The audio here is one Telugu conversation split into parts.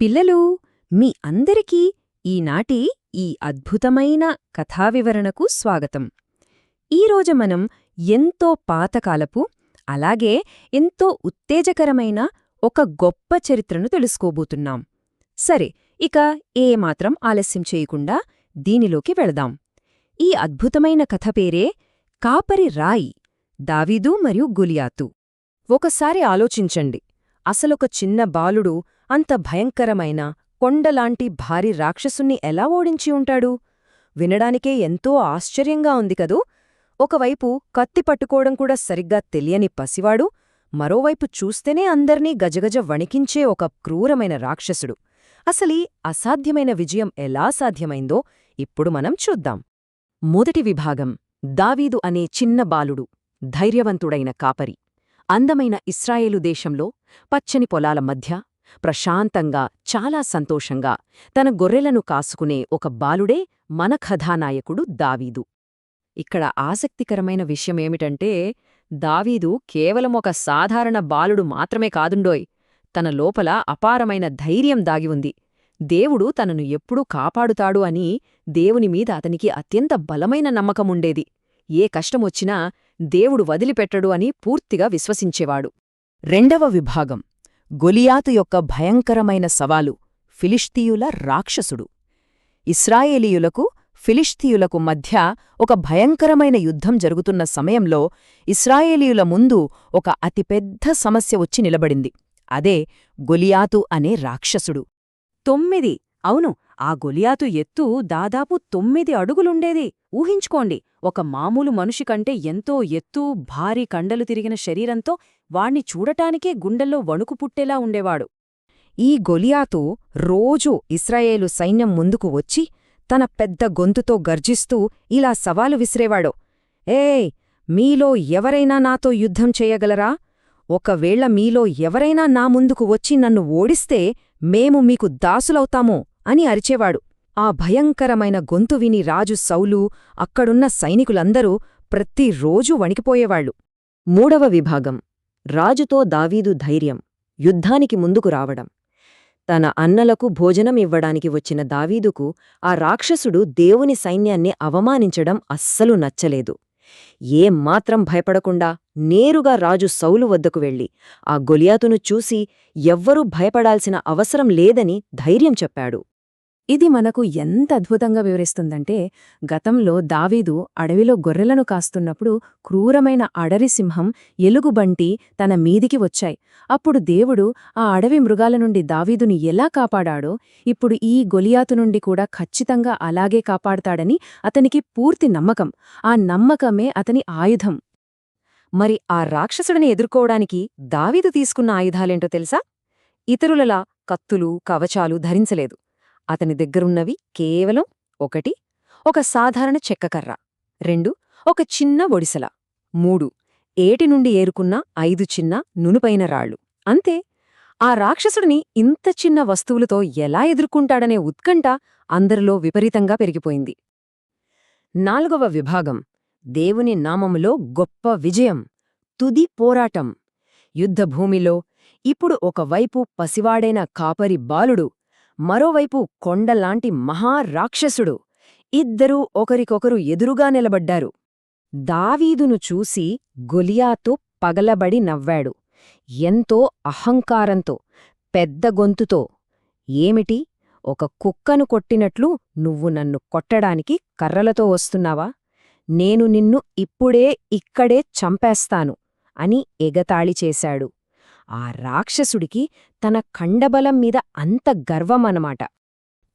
పిల్లలు, మీ అందరికీ ఈనాటి ఈ అద్భుతమైన కథావివరణకు స్వాగతం. ఈరోజు మనం ఎంతో పాతకాలపు, అలాగే ఎంతో ఉత్తేజకరమైన ఒక గొప్ప చరిత్రను తెలుసుకోబోతున్నాం. సరే, ఇక ఏమాత్రం ఆలస్యం చేయకుండా దీనిలోకి వెళదాం. ఈ అద్భుతమైన కథ పేరే కాపరి రాయి, దావీదు మరియు గొలియాతు. ఒకసారి ఆలోచించండి, అసలొక చిన్న బాలుడు అంత భయంకరమైన కొండలాంటి భారీ రాక్షసుణ్ణి ఎలా ఓడించి ఉంటాడు? వినడానికే ఎంతో ఆశ్చర్యంగా ఉంది కదూ. ఒకవైపు కత్తి పట్టుకోవడం కూడా సరిగ్గా తెలియని పసివాడు, మరోవైపు చూస్తేనే అందర్నీ గజగజ వణికించే ఒక క్రూరమైన రాక్షసుడు. అసలీ అసాధ్యమైన విజయం ఎలా సాధ్యమైందో ఇప్పుడు మనం చూద్దాం. మొదటి విభాగం: దావీదు అనే చిన్న బాలుడు, ధైర్యవంతుడైన కాపరి. అందమైన ఇశ్రాయేలు దేశంలో పచ్చని పొలాల మధ్య ప్రశాంతంగా, చాలా సంతోషంగా తన గొర్రెలను కాసుకునే ఒక బాలుడే మన కథానాయకుడు దావీదు. ఇక్కడ ఆసక్తికరమైన విషయమేమిటంటే, దావీదు కేవలం ఒక సాధారణ బాలుడు మాత్రమే కాదుండోయ్, తన లోపల అపారమైన ధైర్యం దాగి ఉంది. దేవుడు తనను ఎప్పుడూ కాపాడుతాడు అని దేవునిమీద అతనికి అత్యంత బలమైన నమ్మకముండేది. ఏ కష్టమొచ్చినా దేవుడు వదిలిపెట్టడు అని పూర్తిగా విశ్వసించేవాడు. రెండవ విభాగం: గొలియాతు యొక్క భయంకరమైన సవాలు, ఫిలిష్తీయుల రాక్షసుడు. ఇశ్రాయేలీయులకు ఫిలిష్తీయులకు మధ్య ఒక భయంకరమైన యుద్ధం జరుగుతున్న సమయంలో ఇశ్రాయేలీయుల ముందు ఒక అతిపెద్ద సమస్య వచ్చి నిలబడింది. అదే గొలియాతు అనే రాక్షసుడు. 9 అవును, ఆ గొలియాతు ఎత్తు దాదాపు 9 అడుగులుండేది. ఊహించుకోండి, ఒక మామూలు మనిషి కంటే ఎంతో ఎత్తు, భారీ కండలు తిరిగిన శరీరంతో వాణ్ణి చూడటానికే గుండెల్లో వణుకు పుట్టేలా ఉండేవాడు. ఈ గొలియాతు రోజూ ఇశ్రాయేలు సైన్యం ముందుకు వచ్చి తన పెద్ద గొంతుతో గర్జిస్తూ ఇలా సవాలు విసిరేవాడు. ఏయ్, మీలో ఎవరైనా నాతో యుద్ధం చేయగలరా? ఒకవేళ మీలో ఎవరైనా నా ముందుకు వచ్చి నన్ను ఓడిస్తే మేము మీకు దాసులవుతాము అని అరిచేవాడు. ఆ భయంకరమైన గొంతు విని రాజు సౌలు, అక్కడున్న సైనికులందరూ ప్రతిరోజూ వణికిపోయేవాళ్లు. మూడవ విభాగం: రాజుతో దావీదు ధైర్యం, యుద్ధానికి ముందుకు రావడం. తన అన్నలకు భోజనం ఇవ్వడానికి వచ్చిన దావీదుకు ఆ రాక్షసుడు దేవుని సైన్యాన్ని అవమానించడం అస్సలు నచ్చలేదు. ఏమాత్రం భయపడకుండా నేరుగా రాజు సౌలు వద్దకు వెళ్లి ఆ గొలియాతును చూసి ఎవ్వరూ భయపడాల్సిన అవసరం లేదని ధైర్యం చెప్పాడు. ఇది మనకు ఎంత అద్భుతంగా వివరిస్తుందంటే, గతంలో దావీదు అడవిలో గొర్రెలను కాస్తున్నప్పుడు క్రూరమైన అడరి సింహం, ఎలుగుబంటి తన మీదికి వచ్చాయి. అప్పుడు దేవుడు ఆ అడవి మృగాల నుండి దావీదుని ఎలా కాపాడాడో ఇప్పుడు ఈ గొలియాతు నుండి కూడా ఖచ్చితంగా అలాగే కాపాడతాడని అతనికి పూర్తి నమ్మకం. ఆ నమ్మకమే అతని ఆయుధం. మరి ఆ రాక్షసుడిని ఎదుర్కోవడానికి దావీదు తీసుకున్న ఆయుధాలేంటో తెలుసా? ఇతరులలా కత్తులు, కవచాలు ధరించలేదు. అతని దగ్గరున్నవి కేవలం 1 ఒక సాధారణ చెక్కకర్ర, 2 ఒక చిన్న ఒడిసెల, 3 ఏటి నుండి ఏరుకున్న 5 చిన్న నునుపైన రాళ్లు. అంతే. ఆ రాక్షసుడిని ఇంత చిన్న వస్తువులతో ఎలా ఎదుర్కొంటాడనే ఉత్కంఠ అందరిలో విపరీతంగా పెరిగిపోయింది. 4వ విభాగం: దేవుని నామములో గొప్ప విజయం, తుది పోరాటం. యుద్ధభూమిలో ఇప్పుడు ఒకవైపు పసివాడైన కాపరి బాలుడు, మరోవైపు కొండలాంటి మహారాక్షసుడు. ఇద్దరూ ఒకరికొకరు ఎదురుగా నిలబడ్డారు. దావీదును చూసి గొలియాతు పగలబడి నవ్వాడు, ఎంతో అహంకారంతో, పెద్ద గొంతుతో. ఏమిటి, ఒక కుక్కను కొట్టినట్లు నువ్వు నన్ను కొట్టడానికి కర్రలతో వస్తున్నావా? నేను నిన్ను ఇప్పుడే ఇక్కడే చంపేస్తాను అని ఎగతాళి చేశాడు. ఆ రాక్షసుడికి తన కండబలం మీద అంత గర్వమన్నమాట.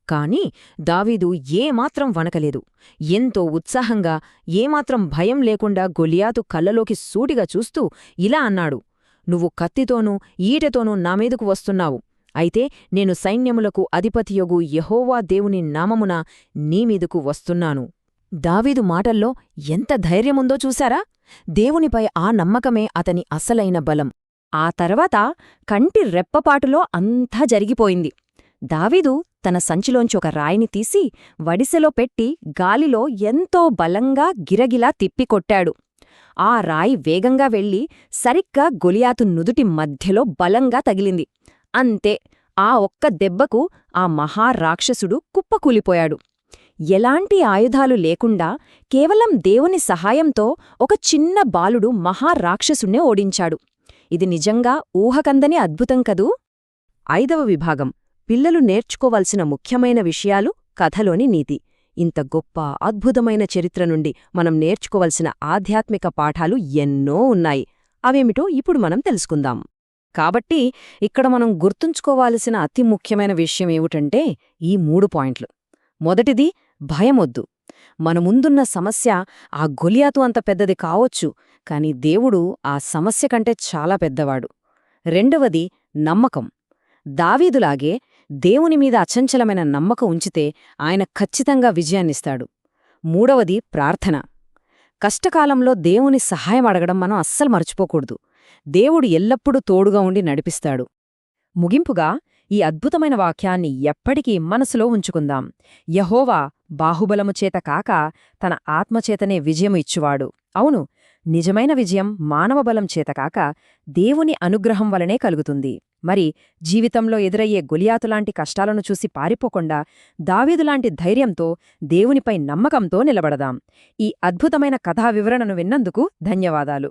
కాని దావీదు ఏమాత్రం వణకలేదు. ఎంతో ఉత్సాహంగా, ఏమాత్రం భయం లేకుండా గొలియాతు కళ్ళలోకి సూటిగా చూస్తూ ఇలా అన్నాడు: నువ్వు కత్తితోనూ ఈటెతోనూ నామీదకు వస్తున్నావు. అయితే నేను సైన్యములకు అధిపతియొగు యెహోవా దేవుని నామమున నీమీదకు వస్తున్నాను. దావీదు మాటల్లో ఎంత ధైర్యముందో చూశారా? దేవునిపై ఆ నమ్మకమే అతని అసలైన బలం. ఆ తర్వాత కంటి రెప్పపాటులో అంతా జరిగిపోయింది. దావీదు తన సంచిలోంచి ఒక రాయిని తీసి వడిసెలో పెట్టి గాలిలో ఎంతో బలంగా గిరగిలా తిప్పికొట్టాడు. ఆ రాయి వేగంగా వెళ్లి సరిగ్గా గొలియాతు నుదుటి మధ్యలో బలంగా తగిలింది. అంతే, ఆ ఒక్క దెబ్బకు ఆ మహారాక్షసుడు కుప్పకూలిపోయాడు. ఎలాంటి ఆయుధాలు లేకుండా కేవలం దేవుని సహాయంతో ఒక చిన్న బాలుడు మహారాక్షసుణ్ణి ఓడించాడు. ఇది నిజంగా ఊహకందని అద్భుతం కదూ. 5వ విభాగం పిల్లలు నేర్చుకోవలసిన ముఖ్యమైన విషయాలు, కథలోని నీతి. ఇంత గొప్ప అద్భుతమైన చరిత్ర నుండి మనం నేర్చుకోవలసిన ఆధ్యాత్మిక పాఠాలు ఎన్నో ఉన్నాయి. అవేమిటో ఇప్పుడు మనం తెలుసుకుందాం. కాబట్టి ఇక్కడ మనం గుర్తుంచుకోవాల్సిన అతి ముఖ్యమైన విషయం ఏమిటంటే ఈ 3 పాయింట్లు. మొదటిది, భయమొద్దు. మన ముందున్న సమస్య ఆ గొలియాతు అంత పెద్దది కావొచ్చు, కాని దేవుడు ఆ సమస్య కంటే చాలా పెద్దవాడు. రెండవది, నమ్మకం. దావీదులాగే దేవుని మీద అచంచలమైన నమ్మకం ఉంచితే ఆయన ఖచ్చితంగా విజయాన్నిస్తాడు. మూడవది, ప్రార్థన. కష్టకాలంలో దేవుని సహాయం అడగడం మనం అస్సలు మర్చిపోకూడదు. దేవుడు ఎల్లప్పుడూ తోడుగా ఉండి నడిపిస్తాడు. ముగింపుగా ఈ అద్భుతమైన వాక్యాన్ని ఎప్పటికీ మనసులో ఉంచుకుందాం. యెహోవా బాహుబలము చేత కాక తన ఆత్మచేతనే విజయము ఇచ్చువాడు. అవును, నిజమైన విజయం మానవ బలం చేత కాక దేవుని అనుగ్రహం వలనే కలుగుతుంది. మరి జీవితంలో ఎదురయ్యే గొలియాతులాంటి కష్టాలను చూసి పారిపోకుండా దావీదులాంటి ధైర్యంతో, దేవునిపై నమ్మకంతో నిలబడదాం. ఈ అద్భుతమైన కథా వివరణను విన్నందుకు ధన్యవాదాలు.